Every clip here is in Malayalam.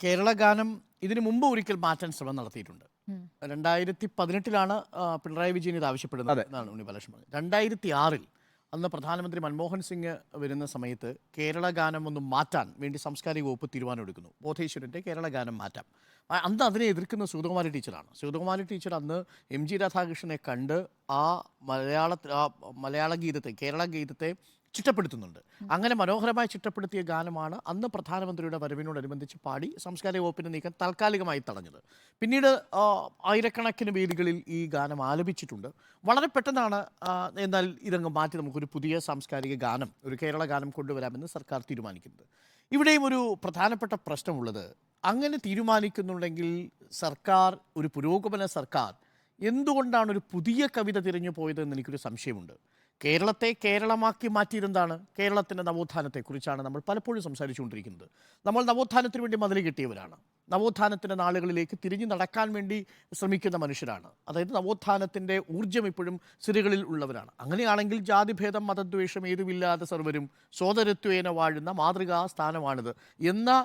കേരള ഗാനം ഇതിനു മുമ്പ് ഒരിക്കൽ മാറ്റാൻ ശ്രമം നടത്തിയിട്ടുണ്ട്. 2018 പിണറായി വിജയൻ ഇത് ആവശ്യപ്പെടുന്നത് എന്നാണ് ഉണ്ണി ബാലകൃഷ്ണൻ പറഞ്ഞത്. 2006 അന്ന് പ്രധാനമന്ത്രി മൻമോഹൻ സിംഗ് വരുന്ന സമയത്ത് കേരള ഗാനം ഒന്ന് മാറ്റാൻ വേണ്ടി സാംസ്കാരിക വകുപ്പ് തീരുമാനമെടുക്കുന്നു. ബോധേശ്വരൻ്റെ കേരള ഗാനം മാറ്റാം. അന്ന് അതിനെ എതിർക്കുന്ന സുഗതകുമാരി ടീച്ചറാണ്. സുഗതകുമാരി ടീച്ചർ അന്ന് MG രാധാകൃഷ്ണനെ കണ്ട് ആ മലയാള ഗീതത്തെ, കേരള ഗീതത്തെ ചിട്ടപ്പെടുത്തുന്നുണ്ട്. അങ്ങനെ മനോഹരമായി ചിട്ടപ്പെടുത്തിയ ഗാനമാണ് അന്ന് പ്രധാനമന്ത്രിയുടെ വരവിനോടനുബന്ധിച്ച് പാടി സാംസ്കാരിക വകുപ്പിൻ്റെ നീക്കം താൽക്കാലികമായി തടഞ്ഞത്. പിന്നീട് ആയിരക്കണക്കിന് വേദികളിൽ ഈ ഗാനം ആലപിച്ചിട്ടുണ്ട്. വളരെ പെട്ടെന്നാണ് എന്നാൽ ഇതങ്ങ് മാറ്റി നമുക്കൊരു പുതിയ സാംസ്കാരിക ഗാനം, ഒരു കേരള ഗാനം കൊണ്ടുവരാമെന്ന് സർക്കാർ തീരുമാനിക്കുന്നത്. ഇവിടെയും ഒരു പ്രധാനപ്പെട്ട പ്രശ്നമുള്ളത്, അങ്ങനെ തീരുമാനിക്കുന്നുണ്ടെങ്കിൽ സർക്കാർ, ഒരു പുരോഗമന സർക്കാർ, എന്തുകൊണ്ടാണ് ഒരു പുതിയ കവിത തിരഞ്ഞു പോയതെന്ന് എനിക്കൊരു സംശയമുണ്ട്. കേരളത്തെ കേരളമാക്കി മാറ്റിയതെന്താണ്? കേരളത്തിൻ്റെ നവോത്ഥാനത്തെക്കുറിച്ചാണ് നമ്മൾ പലപ്പോഴും സംസാരിച്ചുകൊണ്ടിരിക്കുന്നത്. നമ്മൾ നവോത്ഥാനത്തിന് വേണ്ടി മതിൽ കെട്ടിയവരാണ്. നവോത്ഥാനത്തിൻ്റെ നാളുകളിലേക്ക് തിരിഞ്ഞു നടക്കാൻ വേണ്ടി ശ്രമിക്കുന്ന മനുഷ്യരാണ്. അതായത് നവോത്ഥാനത്തിൻ്റെ ഊർജ്ജം ഇപ്പോഴും സിരകളിൽ ഉള്ളവരാണ്. അങ്ങനെയാണെങ്കിൽ ജാതിഭേദം മതദ്വേഷം ഏതുമില്ലാതെ സർവരും സോദരത്വേന വാഴുന്ന മാതൃകാ സ്ഥാനമാണിത് എന്ന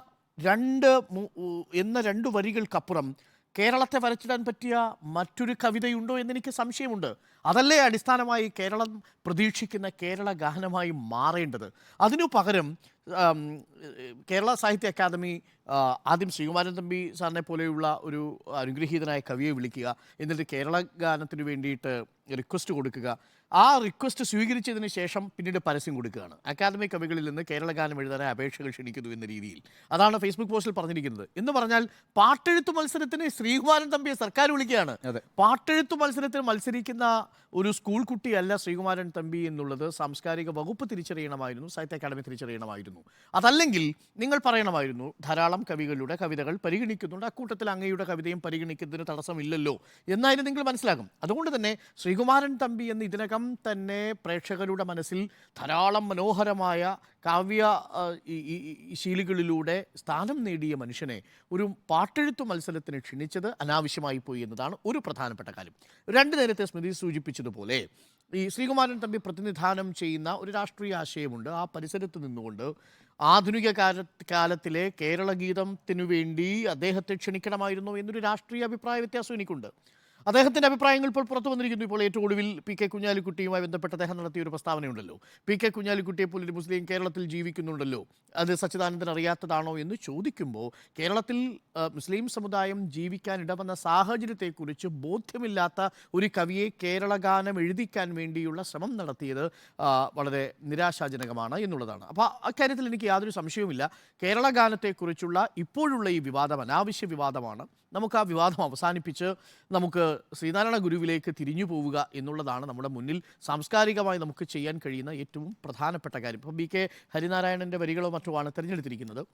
രണ്ട് വരികൾക്കപ്പുറം കേരളത്തെ വരച്ചിടാൻ പറ്റിയ മറ്റൊരു കവിതയുണ്ടോ എന്നെനിക്ക് സംശയമുണ്ട്. അതല്ലേ അടിസ്ഥാനമായി കേരളം പ്രതീക്ഷിക്കുന്ന കേരള ഗാനമായി മാറേണ്ടത്? അതിനു പകരം കേരള സാഹിത്യ അക്കാദമി ആദ്യം ശ്രീകുമാരൻ തമ്പി സാറിനെ പോലെയുള്ള ഒരു അനുഗ്രഹീതനായ കവിയെ വിളിക്കുക, എന്നിട്ട് കേരള ഗാനത്തിന് വേണ്ടിയിട്ട് റിക്വസ്റ്റ് കൊടുക്കുക. ആ റിക്വസ്റ്റ് സ്വീകരിച്ചതിന് ശേഷം പിന്നീട് പരസ്യം കൊടുക്കുകയാണ്. അക്കാദമി കവികളിൽ നിന്ന് കേരള ഗാനം എഴുതാനായി അപേക്ഷകൾ ക്ഷണിക്കുന്നു എന്ന രീതിയിൽ. അതാണ് ഫേസ്ബുക്ക് പോസ്റ്റിൽ പറഞ്ഞിരിക്കുന്നത്. എന്ന് പറഞ്ഞാൽ പാട്ടെഴുത്തു മത്സരത്തിന് ശ്രീകുമാരൻ തമ്പിയെ സർക്കാർ വിളിക്കുകയാണ്. പാട്ടെഴുത്തു മത്സരത്തിൽ മത്സരിക്കുന്ന ഒരു സ്കൂൾ കുട്ടിയല്ല ശ്രീകുമാരൻ തമ്പി എന്നുള്ളത് സാംസ്കാരിക വകുപ്പ് തിരിച്ചറിയണമായിരുന്നു, സാഹിത്യ അക്കാദമി തിരിച്ചറിയണമായിരുന്നു. അതല്ലെങ്കിൽ നിങ്ങൾ പറയണമായിരുന്നു, ധാരാളം കവികളുടെ കവിതകൾ പരിഗണിക്കുന്നുണ്ട്, അക്കൂട്ടത്തിൽ അങ്ങയുടെ കവിതയും പരിഗണിക്കുന്നതിന് തടസ്സമില്ലല്ലോ എന്നായിരുന്നു നിങ്ങൾ മനസ്സിലാക്കും. അതുകൊണ്ട് തന്നെ ശ്രീകുമാരൻ തമ്പി എന്ന് ഇതിനകം തന്നെ പ്രേക്ഷകരുടെ മനസ്സിൽ ധാരാളം മനോഹരമായ കാവ്യ ശീലികളിലൂടെ സ്ഥാനം നേടിയ മനുഷ്യനെ ഒരു പാട്ടെഴുത്തു മത്സരത്തിന് ക്ഷണിച്ചത് അനാവശ്യമായി പോയി എന്നതാണ് ഒരു പ്രധാനപ്പെട്ട കാര്യം. രണ്ടു നേരത്തെ സ്മൃതി സൂചിപ്പിച്ചതുപോലെ ഈ ശ്രീകുമാരൻ തമ്പി പ്രതിനിധാനം ചെയ്യുന്ന ഒരു രാഷ്ട്രീയ ആശയമുണ്ട്. ആ പരിസരത്ത് നിന്നുകൊണ്ട് ആധുനിക കാലത്തിലെ കേരള ഗീതത്തിനു വേണ്ടി അദ്ദേഹത്തെ ക്ഷണിക്കണമായിരുന്നു എന്നൊരു രാഷ്ട്രീയ അഭിപ്രായ വ്യത്യാസം എനിക്കുണ്ട്. അദ്ദേഹത്തിൻ്റെ അഭിപ്രായങ്ങൾ ഇപ്പോൾ പുറത്തു വന്നിരിക്കുന്നു. ഇപ്പോൾ ഏറ്റവും ഒടുവിൽ PK കുഞ്ഞാലിക്കുട്ടിയുമായി ബന്ധപ്പെട്ട് അദ്ദേഹം നടത്തിയ ഒരു പ്രസ്താവനയുണ്ടല്ലോ. PK കുഞ്ഞാലിക്കുട്ടിയെ പോലൊരു മുസ്ലിം കേരളത്തിൽ ജീവിക്കുന്നുണ്ടല്ലോ, അത് സച്ചിദാനന്ദൻ അറിയാത്തതാണോ എന്ന് ചോദിക്കുമ്പോൾ കേരളത്തിൽ മുസ്ലിം സമുദായം ജീവിക്കാൻ ഇടവന്ന സാഹചര്യത്തെക്കുറിച്ച് ബോധ്യമില്ലാത്ത ഒരു കവിയെ കേരള ഗാനം എഴുതിക്കാൻ വേണ്ടിയുള്ള ശ്രമം നടത്തിയത് വളരെ നിരാശാജനകമാണ് എന്നുള്ളതാണ്. അപ്പോൾ അക്കാര്യത്തിൽ എനിക്ക് യാതൊരു സംശയവുമില്ല. കേരള ഗാനത്തെക്കുറിച്ചുള്ള ഇപ്പോഴുള്ള ഈ വിവാദം അനാവശ്യ വിവാദമാണ്. നമുക്ക് ആ വിവാദം അവസാനിപ്പിച്ച് നമുക്ക് ശ്രീനാരായണ ഗുരുവിലേക്ക് തിരിഞ്ഞു പോവുക എന്നുള്ളതാണ് നമ്മുടെ മുന്നിൽ സാംസ്കാരികമായി നമുക്ക് ചെയ്യാൻ കഴിയുന്ന ഏറ്റവും പ്രധാനപ്പെട്ട കാര്യം. ഇപ്പോൾ BK ഹരിനാരായണൻ്റെ വരികളോ മറ്റുമാണ് തിരഞ്ഞെടുത്തിരിക്കുന്നത്.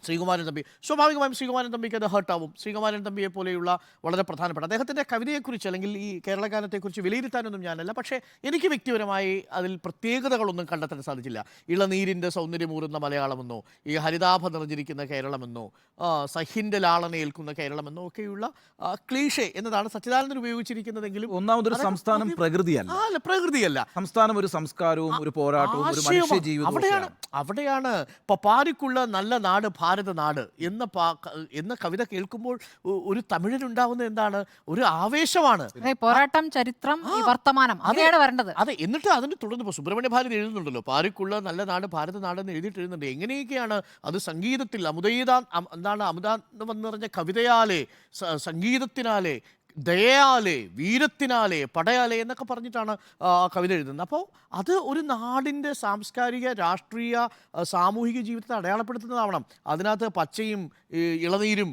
ശ്രീകുമാരൻ തമ്പി, സ്വാഭാവികമായും ശ്രീകുമാരൻ തമ്പിക്ക് അത് ഹേർട്ടാവും. ശ്രീകുമാരൻ തമ്പിയെ പോലെയുള്ള വളരെ പ്രധാനപ്പെട്ട അദ്ദേഹത്തിൻ്റെ കവിതയെക്കുറിച്ച് അല്ലെങ്കിൽ ഈ കേരള ഗാനത്തെക്കുറിച്ച് വിലയിരുത്താനൊന്നും ഞാനല്ല. പക്ഷേ എനിക്ക് വ്യക്തിപരമായി അതിൽ പ്രത്യേകതകളൊന്നും കണ്ടെത്താൻ സാധിച്ചില്ല. ഇളനീരിൻ്റെ സൗന്ദര്യമൂറുന്ന മലയാളമെന്നോ, ഈ ഹരിതാഭ നിറഞ്ഞിരിക്കുന്ന കേരളമെന്നോ, സഹിൻ്റെ ലാളനയേൽക്കുന്ന കേരളമെന്നോ ഒക്കെയുള്ള ക്ലീഷേ എന്നതാണ് സച്ചിദാനന്ദൻ ഉപയോഗിച്ചിരിക്കുന്നതെങ്കിലും ഒന്നാമതൊരു സംസ്ഥാനം പ്രകൃതിയല്ല. സംസ്ഥാനം ഒരു സംസ്കാരവും ഒരു പോരാട്ടവും ഒരു മനുഷ്യ ജീവിതവും. അവിടെയാണ് പപ്പാരിക്കുള്ള നല്ല നാട് ഭാരത നാട് എന്ന കവിത കേൾക്കുമ്പോൾ ഒരു തമിഴനുണ്ടാവുന്ന എന്താണ്, ഒരു ആവേശമാണ്. പോരാട്ടം, ചരിത്രം, വർത്തമാനം, അങ്ങനെയാണ് വരേണ്ടത്. അതെ. എന്നിട്ട് അതിന് തുടർന്ന് സുബ്രഹ്മണ്യ ഭാരതി എഴുതുന്നുണ്ടല്ലോ, പാരിക്കുള്ള നല്ല നാട് ഭാരത നാട് എന്ന് എഴുതിയിട്ട് എഴുതുന്നുണ്ട്. എങ്ങനെയൊക്കെയാണ് അത് സംഗീതത്തിൽ അമുദാന്തം എന്ന് പറഞ്ഞ കവിതയാലെ, സംഗീതത്തിനാലെ, ദയയാലെ, വീരത്തിനാലെ, പടയാലെ എന്നൊക്കെ പറഞ്ഞിട്ടാണ് കവിത എഴുതുന്നത്. അപ്പോൾ അത് ഒരു നാടിൻ്റെ സാംസ്കാരിക, രാഷ്ട്രീയ, സാമൂഹിക ജീവിതത്തെ അടയാളപ്പെടുത്തുന്നതാവണം. അതിനകത്ത് പച്ചയും ഇളനീരും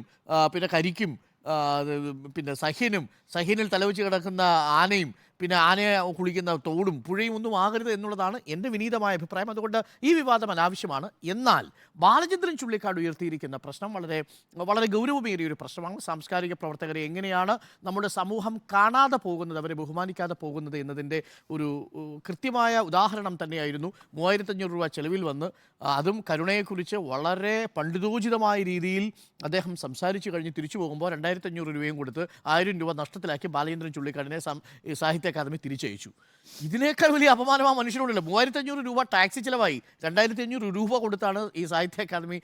പിന്നെ കരിക്കും പിന്നെ സഹ്യനിൽ തലവെച്ച് കിടക്കുന്ന ആനയും പിന്നെ ആനയെ കുളിക്കുന്ന തോടും പുഴയും ഒന്നും ആകരുത് എന്നുള്ളതാണ് എൻ്റെ വിനീതമായ അഭിപ്രായം. അതുകൊണ്ട് ഈ വിവാദം അനാവശ്യമാണ്. എന്നാൽ ബാലചന്ദ്രൻ ചുള്ളിക്കാട് ഉയർത്തിയിരിക്കുന്ന പ്രശ്നം വളരെ വളരെ ഗൗരവമേറിയ ഒരു പ്രശ്നമാണ്. സാംസ്കാരിക പ്രവർത്തകരെ എങ്ങനെയാണ് നമ്മുടെ സമൂഹം കാണാതെ പോകുന്നത്, അവരെ ബഹുമാനിക്കാതെ പോകുന്നത് എന്നതിൻ്റെ ഒരു കൃത്യമായ ഉദാഹരണം തന്നെയായിരുന്നു 3500 രൂപ ചെലവിൽ വന്ന്, അതും കരുണയെക്കുറിച്ച് വളരെ പണ്ഡിതോചിതമായ രീതിയിൽ അദ്ദേഹം സംസാരിച്ചു കഴിഞ്ഞ് തിരിച്ചു പോകുമ്പോൾ 2500 രൂപയും കൊടുത്ത് 1000 രൂപ നഷ്ടത്തിലാക്കി ബാലചന്ദ്രൻ ചുള്ളിക്കാടിനെ സാഹിത്യ അക്കാദമി തിരിച്ചയച്ചു. ഇതിനേക്കാൾ വലിയ അപമാനം ആ മനുഷ്യനോടില്ല. 3500 രൂപ ടാക്സി ചിലവായി 2500 രൂപ കൊടുത്താണ് ഈ സാഹിത്യ അക്കാദമി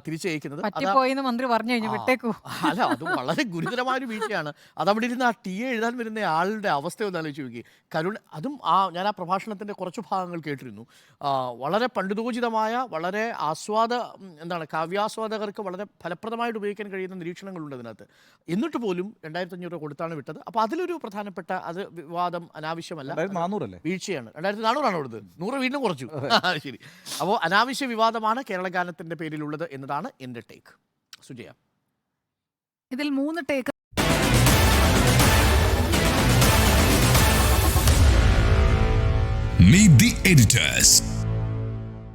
തിരിച്ചയക്കുന്നത്. പറ്റിപ്പോയിന്ന് മന്ത്രി പറഞ്ഞു കഴിഞ്ഞു, വിട്ടേക്കൂ. അല്ല, അത് വളരെ ഗുരുതരമായൊരു വീഴ്ചയാണ്. അതവിടെ ഇരുന്ന് ആ ടി എ എഴുതാൻ വരുന്ന ആളുടെ അവസ്ഥ ഒന്ന് ആലോചിച്ച് നോക്കി. അതും ഞാൻ ആ പ്രഭാഷണത്തിൻ്റെ കുറച്ച് ഭാഗങ്ങൾ കേട്ടിരുന്നു. വളരെ പണ്ഡിതോചിതമായ, വളരെ കാവ്യാസ്വാദകർക്ക് വളരെ ഫലപ്രദമായിട്ട് ഉപയോഗിക്കാൻ കഴിയുന്ന നിരീക്ഷണങ്ങളുണ്ട് അതിനകത്ത്. എന്നിട്ട് പോലും 2500 രൂപ കൊടുത്താണ് വിട്ടത്. അപ്പോൾ അതിലൊരു പ്രധാനപ്പെട്ട വിവാദം അനാവശ്യമല്ല, 400 അല്ലേ, വീഴ്ചയാണ്. 2400 കൊടുത്തത്, 100 വീണ്ടും കുറച്ചു. ശരി. അപ്പോൾ അനാവശ്യ വിവാദമാണ് കേരള ഗാനത്തിൻ്റെ പേരിലുള്ളത് എന്നതാണ് എൻ്റെ ടേക്ക്. സുജയ, ഇതിൽ 3 ടേക്ക്. Meet the editors.